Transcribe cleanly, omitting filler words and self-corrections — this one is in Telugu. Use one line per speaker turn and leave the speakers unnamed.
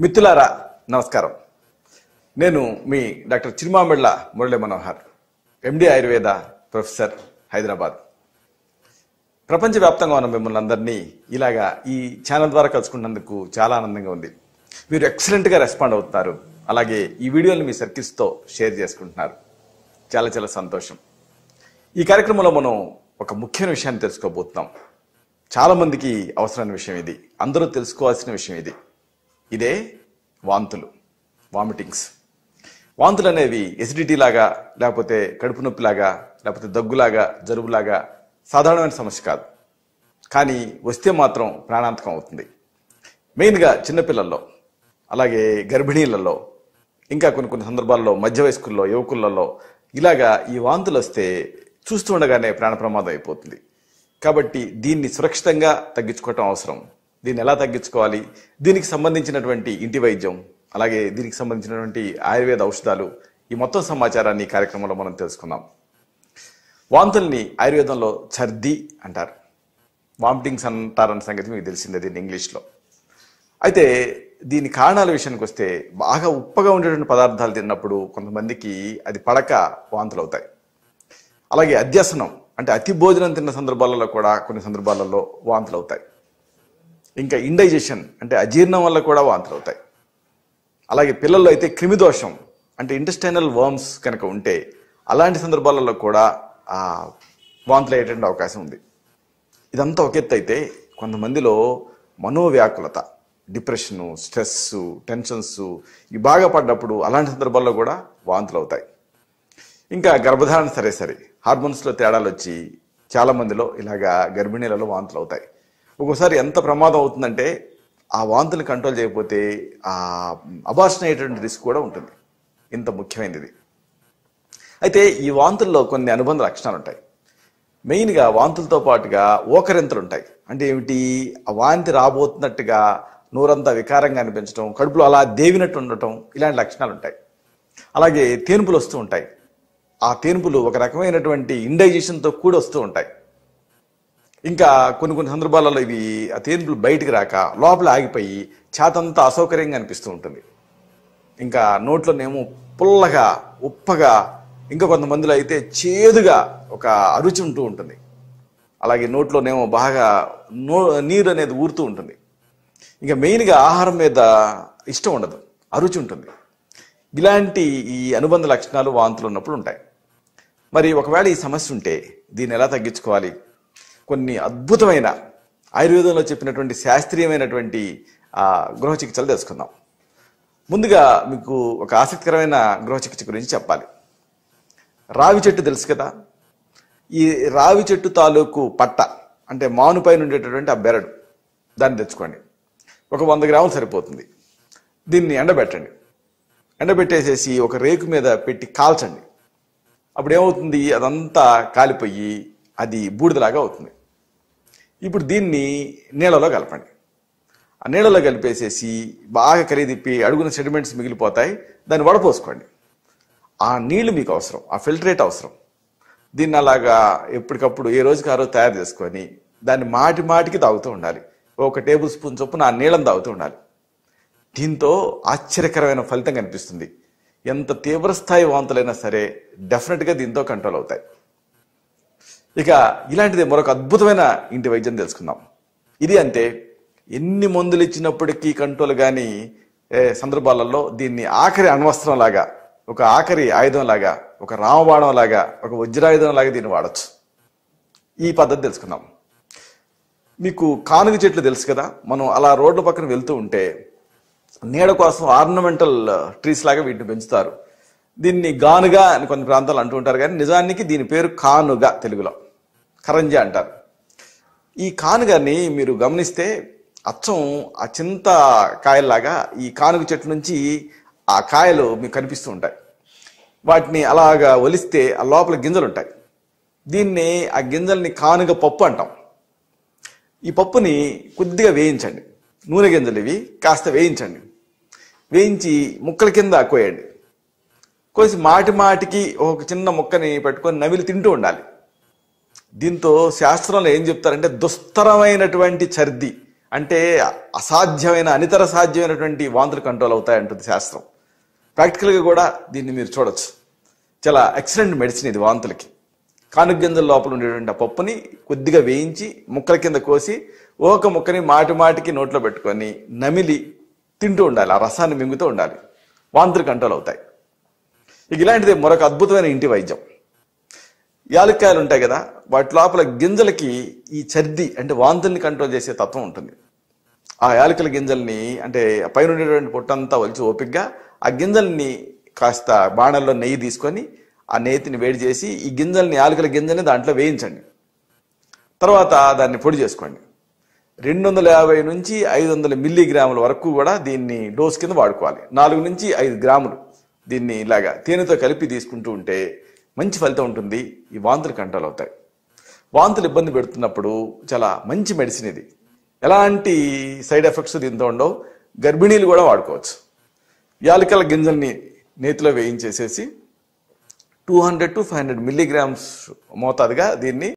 మిత్రులారా నమస్కారం. నేను మీ డాక్టర్ చిరుమామిళ్ళ మురళీ మనోహర్, ఎండి ఆయుర్వేద ప్రొఫెసర్, హైదరాబాద్. ప్రపంచవ్యాప్తంగా ఉన్న మిమ్మల్ని అందరినీ ఇలాగా ఈ ఛానల్ ద్వారా కలుసుకున్నందుకు చాలా ఆనందంగా ఉంది. మీరు ఎక్సలెంట్గా రెస్పాండ్ అవుతున్నారు. అలాగే ఈ వీడియోని మీ సర్కిల్స్తో షేర్ చేసుకుంటున్నారు. చాలా చాలా సంతోషం. ఈ కార్యక్రమంలో మనం ఒక ముఖ్యమైన విషయాన్ని తెలుసుకోబోతున్నాం. చాలామందికి అవసరమైన విషయం ఇది, అందరూ తెలుసుకోవాల్సిన విషయం ఇది. ఇదే వాంతులు, వామిటింగ్స్. వాంతులు అనేవి ఎసిడిటీ లాగా, లేకపోతే కడుపు నొప్పిలాగా, లేకపోతే దగ్గులాగా, జలుబులాగా సాధారణమైన సమస్య కాదు. కానీ వస్తే మాత్రం ప్రాణాంతకం అవుతుంది. మెయిన్గా చిన్నపిల్లల్లో, అలాగే గర్భిణీలలో, ఇంకా కొన్ని సందర్భాల్లో మధ్య వయస్కుల్లో, యువకులలో ఇలాగా ఈ వాంతులు వస్తే చూస్తూ ఉండగానే ప్రాణ ప్రమాదం అయిపోతుంది. కాబట్టి దీన్ని సురక్షితంగా తగ్గించుకోవటం అవసరం. దీన్ని ఎలా తగ్గించుకోవాలి, దీనికి సంబంధించినటువంటి ఇంటి వైద్యం, అలాగే దీనికి సంబంధించినటువంటి ఆయుర్వేద ఔషధాలు, ఈ మొత్తం సమాచారాన్ని ఈ కార్యక్రమంలో మనం తెలుసుకుందాం. వాంతుల్ని ఆయుర్వేదంలో ఛర్ది అంటారు, వామిటింగ్స్ అంటారన్న సంగతి మీకు తెలిసిందే దీన్ని ఇంగ్లీష్లో. అయితే దీని కారణాల విషయానికి వస్తే, బాగా ఉప్పగా ఉండేటువంటి పదార్థాలు తిన్నప్పుడు కొంతమందికి అది పడక వాంతులు అవుతాయి. అలాగే అధ్యసనం అంటే అతి భోజనం తిన్న సందర్భాలలో కూడా కొన్ని సందర్భాలలో వాంతులు అవుతాయి. ఇంకా ఇండైజెషన్ అంటే అజీర్ణం వల్ల కూడా వాంతులు అవుతాయి. అలాగే పిల్లల్లో అయితే క్రిమిదోషం అంటే ఇంటెస్టైనల్ వర్మ్స్ కనుక ఉంటే అలాంటి సందర్భాలలో కూడా వాంతులు అయ్యేటువంటి అవకాశం ఉంది. ఇదంతా ఒక ఎత్తు అయితే, కొంతమందిలో మనోవ్యాకులత, డిప్రెషను, స్ట్రెస్, టెన్షన్స్ ఇవి బాగా పడ్డప్పుడు అలాంటి సందర్భాల్లో కూడా వాంతులు అవుతాయి. ఇంకా గర్భధారణ సరే హార్మోన్స్లో తేడాలు వచ్చి చాలామందిలో ఇలాగా గర్భిణీలలో వాంతులు అవుతాయి. ఒక్కోసారి ఎంత ప్రమాదం అవుతుందంటే ఆ వాంతుని కంట్రోల్ చేయకపోతే అబార్షన్ అయ్యేటువంటి రిస్క్ కూడా ఉంటుంది. ఇంత ముఖ్యమైనది. అయితే ఈ వాంతుల్లో కొన్ని అనుబంధ లక్షణాలు ఉంటాయి. మెయిన్గా వాంతులతో పాటుగా ఓకరింతలు ఉంటాయి. అంటే ఏమిటి, ఆ వాంతి రాబోతున్నట్టుగా నోరంతా వికారంగా అనిపించడం, కడుపులో అలా దేవినట్టు ఉండటం, ఇలాంటి లక్షణాలు ఉంటాయి. అలాగే తేన్పులు వస్తూ ఉంటాయి. ఆ తేన్పులు ఒక రకమైనటువంటి ఇండైజెషన్తో కూడా వస్తూ ఉంటాయి. ఇంకా కొన్ని సందర్భాలలో ఇవి ఆ తేన్పులు బయటికి రాక లోపల ఆగిపోయి చేతంతా అసౌకర్యంగా అనిపిస్తూ ఉంటుంది. ఇంకా నోట్లోనేమో పుల్లగా, ఉప్పగా, ఇంకా కొంతమందిలో అయితే చేదుగా ఒక అరుచి ఉంటూ ఉంటుంది. అలాగే నోట్లోనేమో బాగా నీరు అనేది ఊరుతూ ఉంటుంది. ఇంకా మెయిన్గా ఆహారం మీద ఇష్టం ఉండదు, అరుచి ఉంటుంది. ఇలాంటి ఈ అనుబంధ లక్షణాలు వాంతులు ఉన్నప్పుడు ఉంటాయి. మరి ఒకవేళ ఈ సమస్య ఉంటే దీన్ని ఎలా తగ్గించుకోవాలి? కొన్ని అద్భుతమైన ఆయుర్వేదంలో చెప్పినటువంటి శాస్త్రీయమైనటువంటి గృహ చికిత్సలు తెలుసుకుందాం. ముందుగా మీకు ఒక ఆసక్తికరమైన గృహ చికిత్స గురించి చెప్పాలి. రావి చెట్టు తెలుసు కదా. ఈ రావి చెట్టు తాలూకు పట్ట అంటే మానుపైన ఉండేటటువంటి ఆ బెరడు, దాన్ని తెచ్చుకోండి. ఒక 100 గ్రాములు సరిపోతుంది. దీన్ని ఎండబెట్టండి. ఎండబెట్టేసేసి ఒక రేకు మీద పెట్టి కాల్చండి. అప్పుడు ఏమవుతుంది, అదంతా కాలిపోయి అది బూడిదలాగా అవుతుంది. ఇప్పుడు దీన్ని నీళ్ళలో కలపండి. ఆ నీళ్ళలో కలిపేసేసి బాగా కలిదిప్పి అడుగున సెడిమెంట్స్ మిగిలిపోతాయి, దాన్ని వడపోసుకోండి. ఆ నీళ్లు మీకు అవసరం, ఆ ఫిల్టరేట్ అవసరం. దీన్ని అలాగా ఎప్పటికప్పుడు ఏ రోజుకి ఆ రోజు తయారు చేసుకొని దాన్ని మాటికి తాగుతూ ఉండాలి. 1 టేబుల్ స్పూన్ చొప్పున ఆ నీళ్ళని తాగుతూ ఉండాలి. దీంతో ఆశ్చర్యకరమైన ఫలితం కనిపిస్తుంది. ఎంత తీవ్రస్థాయి వాంతులైనా సరే డెఫినెట్గా దీంతో కంట్రోల్ అవుతాయి. ఇక ఇలాంటిది మరొక అద్భుతమైన ఇంటి వైద్యం తెలుసుకుందాం. ఇది అంతే, ఎన్ని మందులు ఇచ్చినప్పటికీ కంట్రోల్ కానీ సందర్భాలలో దీన్ని ఆఖరి అణ్వస్త్రం లాగా, ఒక ఆఖరి ఆయుధం లాగా, ఒక రామబాణం లాగా, ఒక వజ్రాయుధం లాగా దీన్ని వాడచ్చు. ఈ పద్ధతి తెలుసుకుందాం. మీకు కానుగ చెట్లు తెలుసు కదా. మనం అలా రోడ్ల పక్కన వెళ్తూ ఉంటే నీడ కోసం ఆర్నమెంటల్ ట్రీస్ లాగా వీటిని పెంచుతారు. దీన్ని గానుగా అని కొన్ని ప్రాంతాలు అంటూ ఉంటారు, కానీ నిజానికి దీని పేరు కానుగ, తెలుగులో కరంజ అంటారు. ఈ కానుగని మీరు గమనిస్తే అచ్చం ఆ చింత కాయల్లాగా ఈ కానుగ చెట్టు నుంచి ఆ కాయలు మీకు కనిపిస్తూ ఉంటాయి. వాటిని అలాగా ఒలిస్తే ఆ లోపల గింజలు ఉంటాయి. దీన్ని ఆ గింజల్ని కానుగ పప్పు అంటాం. ఈ పప్పుని కొద్దిగా వేయించండి. నూనె గింజలు ఇవి కాస్త వేయించండి. వేయించి ముక్కల కింద కోయండి. కోసి మాటికి ఒక చిన్న ముక్కని పెట్టుకొని నవిలి తింటూ ఉండాలి. దీంతో శాస్త్రంలో ఏం చెప్తారంటే దుస్తరమైనటువంటి ఛర్ది అంటే అసాధ్యమైన అనితర సాధ్యమైనటువంటి వాంతులు కంట్రోల్ అవుతాయంటుంది శాస్త్రం. ప్రాక్టికల్గా కూడా దీన్ని మీరు చూడొచ్చు. చాలా ఎక్సలెంట్ మెడిసిన్ ఇది వాంతులకి. కానుగ గింజల లోపల ఉండేటువంటి ఆ పప్పుని కొద్దిగా వేయించి ముక్కల కింద కోసి ఒక ముక్కని మాటి మాటికి నోట్లో పెట్టుకొని నమిలి తింటూ ఉండాలి. ఆ రసాన్ని మింగుతూ ఉండాలి. వాంతులు కంట్రోల్ అవుతాయి. ఇక ఇలాంటిది మరొక అద్భుతమైన ఇంటి వైద్యం. యాలక్కాయలు ఉంటాయి కదా, వాటి లోపల గింజలకి ఈ చర్ది అంటే వాంతుల్ని కంట్రోల్ చేసే తత్వం ఉంటుంది. ఆ యాలకుల గింజల్ని అంటే పైన ఉండేటువంటి పొట్టంతా వలిచి ఓపికగా ఆ గింజల్ని కాస్త బాణల్లో నెయ్యి తీసుకొని ఆ నెయ్యిని వేడి చేసి ఈ గింజల్ని యాలకుల గింజల్ని దాంట్లో వేయించండి. తర్వాత దాన్ని పొడి చేసుకోండి. 250 నుంచి 500 మిల్లీగ్రాముల వరకు కూడా దీన్ని డోస్ కింద వాడుకోవాలి. 4 నుంచి 5 గ్రాములు దీన్ని ఇలాగా తేనెతో కలిపి తీసుకుంటూ ఉంటే మంచి ఫలితం ఉంటుంది. ఈ వాంతులు కంట్రోల్ అవుతాయి. వాంతులు ఇబ్బంది పెడుతున్నప్పుడు చాలా మంచి మెడిసిన్ ఇది. ఎలాంటి సైడ్ ఎఫెక్ట్స్ దీంతో ఉండవు. గర్భిణీలు కూడా వాడుకోవచ్చు. యాలకుల గింజల్ని నేతిలో వేయించేసేసి 200 to 500 మిల్లీగ్రామ్స్ మోతాదుగా దీన్ని